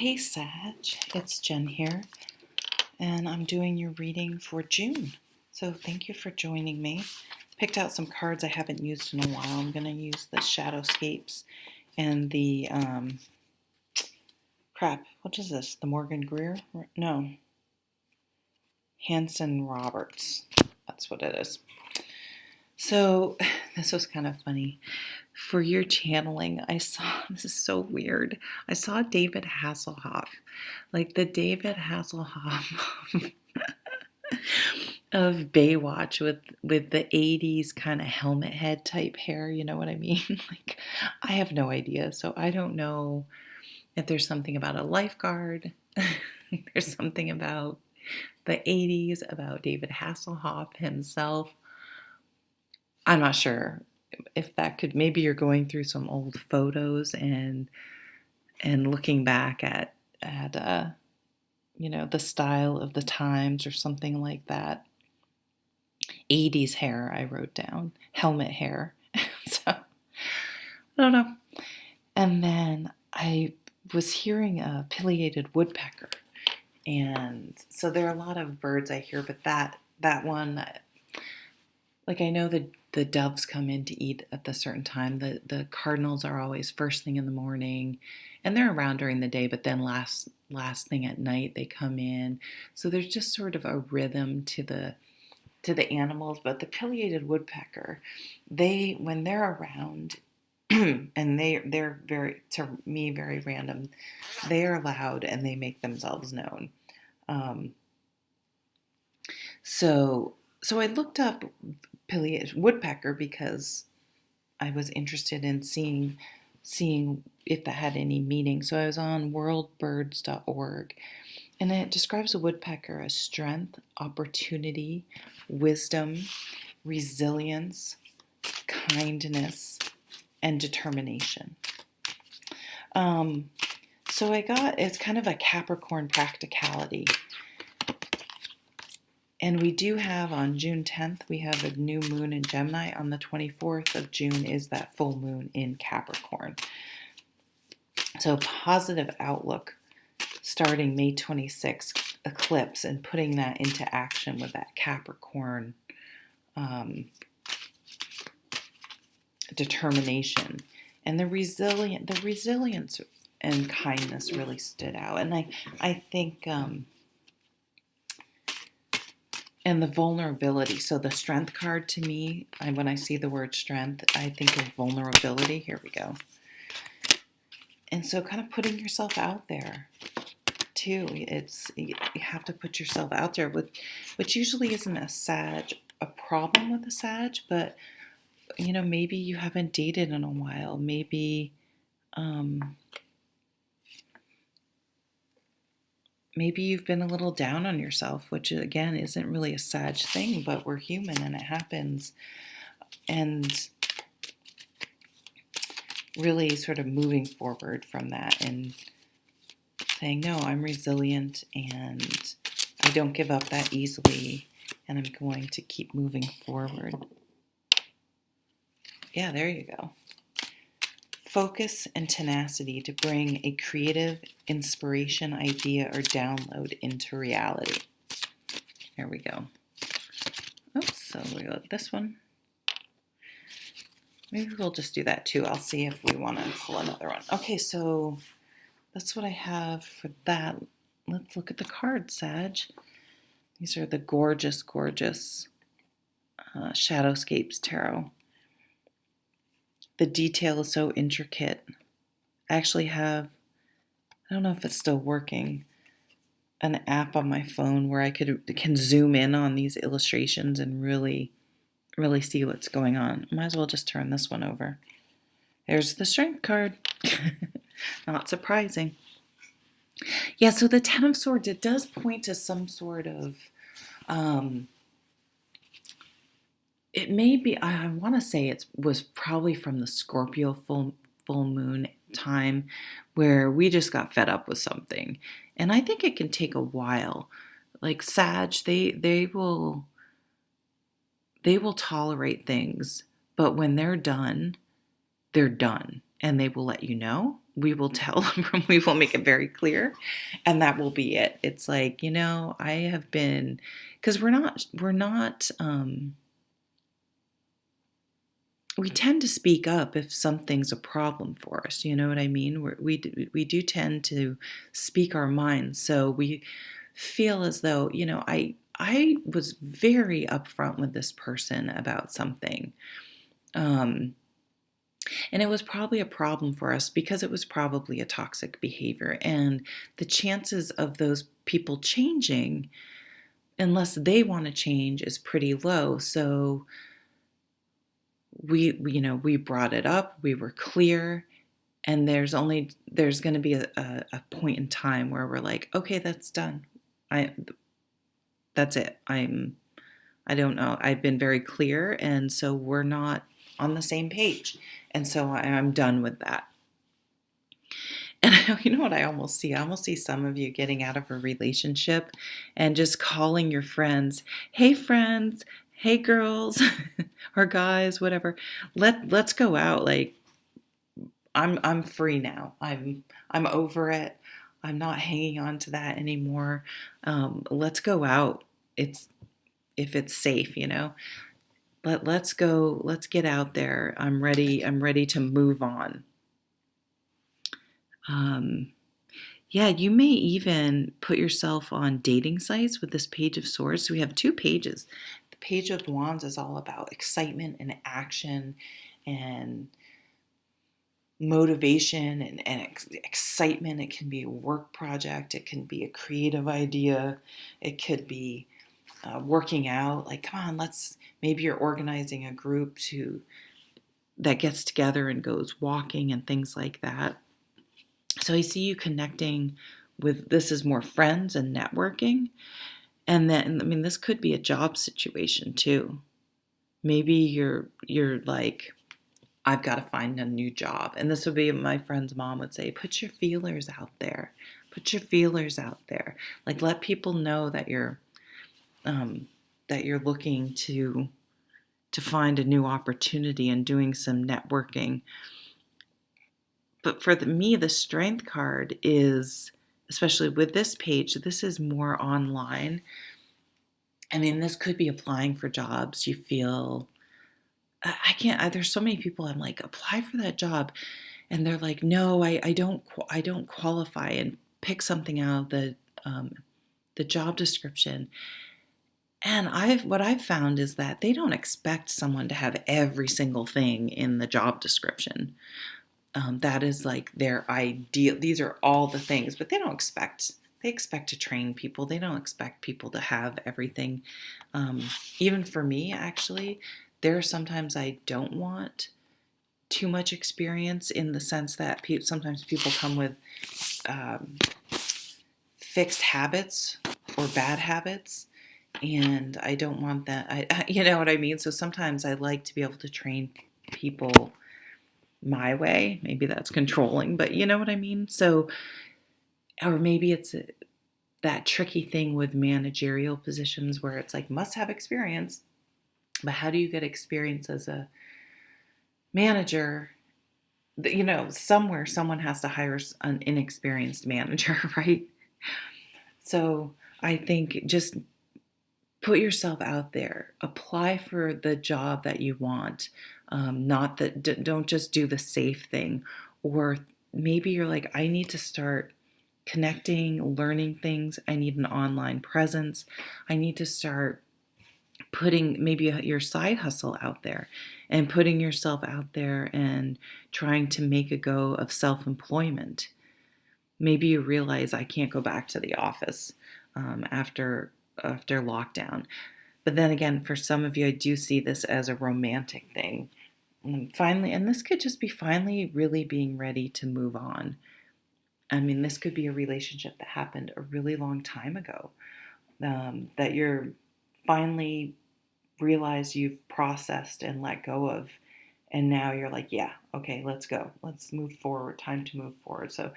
Hey Sag, it's Jen here, and I'm doing your reading for June. So thank you for joining me. Picked out some cards I haven't used in a while. I'm going to use the Shadow Scapes and the, what is this? The Morgan Greer? No, Hanson Roberts. That's what it is. So this was kind of funny. For your channeling, I saw, this is so weird, I saw David Hasselhoff, like the David Hasselhoff of Baywatch with the 80s kind of helmet head type hair, you know what I mean? Like, I have no idea. So I don't know if there's something about a lifeguard. There's something about the 80s, about David Hasselhoff himself. I'm not sure if that could, maybe you're going through some old photos and looking back at the style of the times or something like that. 80s hair, I wrote down. Helmet hair. So, I don't know. And then I was hearing a pileated woodpecker. And so there are a lot of birds I hear, but that one, like I know the doves come in to eat at a certain time. The cardinals are always first thing in the morning, and they're around during the day, but then last thing at night they come in. So there's just sort of a rhythm to the animals. But the pileated woodpecker, when they're around, and they're very, to me, very random. They are loud and they make themselves known. So I looked up pileated woodpecker because I was interested in seeing if that had any meaning. So I was on worldbirds.org, and it describes a woodpecker as strength, opportunity, wisdom, resilience, kindness, and determination. So it's kind of a Capricorn practicality. And we do have on June 10th, we have a new moon in Gemini. On the 24th of June is that full moon in Capricorn. So positive outlook starting May 26th, eclipse, and putting that into action with that Capricorn determination. And the resilience and kindness really stood out. And I think... and the vulnerability. So the strength card to me, when I see the word strength, I think of vulnerability. Here we go. And so kind of putting yourself out there too. You have to put yourself out there, which usually isn't a problem with a Sag, but maybe you haven't dated in a while. Maybe you've been a little down on yourself, which again isn't really a Sag thing, but we're human and it happens. And really sort of moving forward from that and saying, no, I'm resilient and I don't give up that easily and I'm going to keep moving forward. Yeah, there you go. Focus and tenacity to bring a creative inspiration, idea, or download into reality. There we go. Oops, so we got this one. Maybe we'll just do that too. I'll see if we want to pull another one. Okay, so that's what I have for that. Let's look at the cards, Sag. These are the gorgeous, gorgeous Shadowscapes Tarot. The detail is so intricate. I actually have, I don't know if it's still working, an app on my phone where I can zoom in on these illustrations and really see what's going on. Might as well just turn this one over. There's the strength card. Not surprising. Yeah, so the Ten of Swords, it does point to some sort of, it may be, I want to say it was probably from the Scorpio full moon time where we just got fed up with something. And I think it can take a while. Like Sag, they will tolerate things, but when they're done, and they will let you know. we will tell them, we will make it very clear, and that will be it. It's like, I have been, because we tend to speak up if something's a problem for us. You know what I mean? We do tend to speak our minds. So we feel as though, I was very upfront with this person about something. And it was probably a problem for us because it was probably a toxic behavior. And the chances of those people changing, unless they want to change, is pretty low. So we brought it up, we were clear, and there's going to be a point in time where we're like, okay, that's done. That's it. I don't know. I've been very clear, and so we're not on the same page. And so I'm done with that. And you know what I almost see? I almost see some of you getting out of a relationship and just calling your friends, hey friends, hey girls, or guys, whatever. Let's go out. Like, I'm free now. I'm over it. I'm not hanging on to that anymore. Let's go out. If it's safe, let's go. Let's get out there. I'm ready to move on. Yeah, you may even put yourself on dating sites with this Page of Swords. So we have 2 pages. The Page of Wands is all about excitement and action and motivation and excitement. It can be a work project. It can be a creative idea. It could be working out. Like, come on, maybe you're organizing a group that gets together and goes walking and things like that. So I see you connecting with, this is more friends and networking. And then, this could be a job situation too. Maybe you're like, I've got to find a new job. And this would be, my friend's mom would say, put your feelers out there. Put your feelers out there. Like, let people know that you're looking to find a new opportunity and doing some networking. But for me, the Strength card is, especially with this page, this is more online. This could be applying for jobs. You feel, I can't, there's so many people I'm like, apply for that job. And they're like, no, I don't qualify, and pick something out of the job description. And what I've found is that they don't expect someone to have every single thing in the job description. That is like their ideal. These are all the things, but they expect to train people. They don't expect people to have everything. Even for me, actually, there are sometimes I don't want too much experience, in the sense that sometimes people come with fixed habits or bad habits, and I don't want that. You know what I mean? So sometimes I like to be able to train people my way. Maybe that's controlling, but you know what I mean? So, or maybe it's that tricky thing with managerial positions where it's like, must have experience, but how do you get experience as a manager? Somewhere someone has to hire an inexperienced manager, right? So I think just put yourself out there, apply for the job that you want. Not that, don't just do the safe thing. Or maybe you're like, I need to start connecting, learning things. I need an online presence. I need to start putting maybe your side hustle out there, and putting yourself out there and trying to make a go of self-employment. Maybe you realize, I can't go back to the office after lockdown. But then again, for some of you, I do see this as a romantic thing. And finally, and this could just be finally really being ready to move on. This could be a relationship that happened a really long time ago, that you're finally realize you've processed and let go of. And now you're like, yeah, okay, let's go. Let's move forward. Time to move forward. So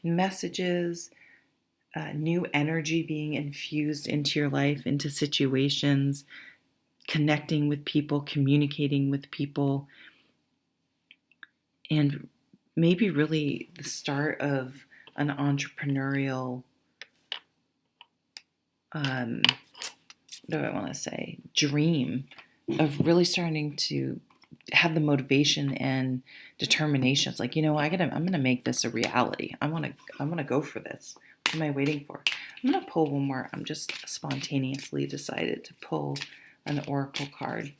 messages, new energy being infused into your life, into situations, connecting with people, communicating with people, and maybe really the start of an entrepreneurial, what do I want to say, dream of really starting to have the motivation and determination. It's like, I'm gonna make this a reality. I wanna go for this. What am I waiting for? I'm gonna pull one more. I'm just spontaneously decided to pull an oracle card.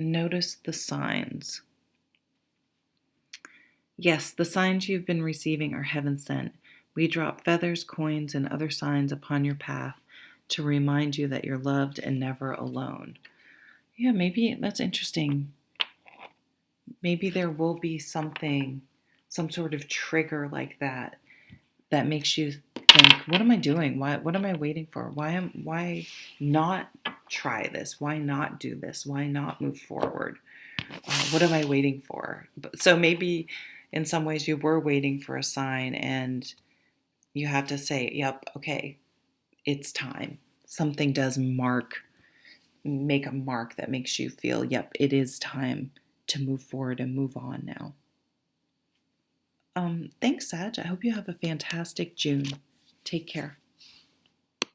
Notice the signs. Yes, the signs you've been receiving are heaven sent. We drop feathers, coins, and other signs upon your path to remind you that you're loved and never alone. Yeah, maybe that's interesting. Maybe there will be some sort of trigger like that makes you think, what am I doing? What am I waiting for? Why not try this? Why not do this? Why not move forward? What am I waiting for? So maybe in some ways you were waiting for a sign and you have to say, yep, okay, it's time. Something does make a mark that makes you feel, yep, it is time to move forward and move on now. Thanks, Sag. I hope you have a fantastic June. Take care.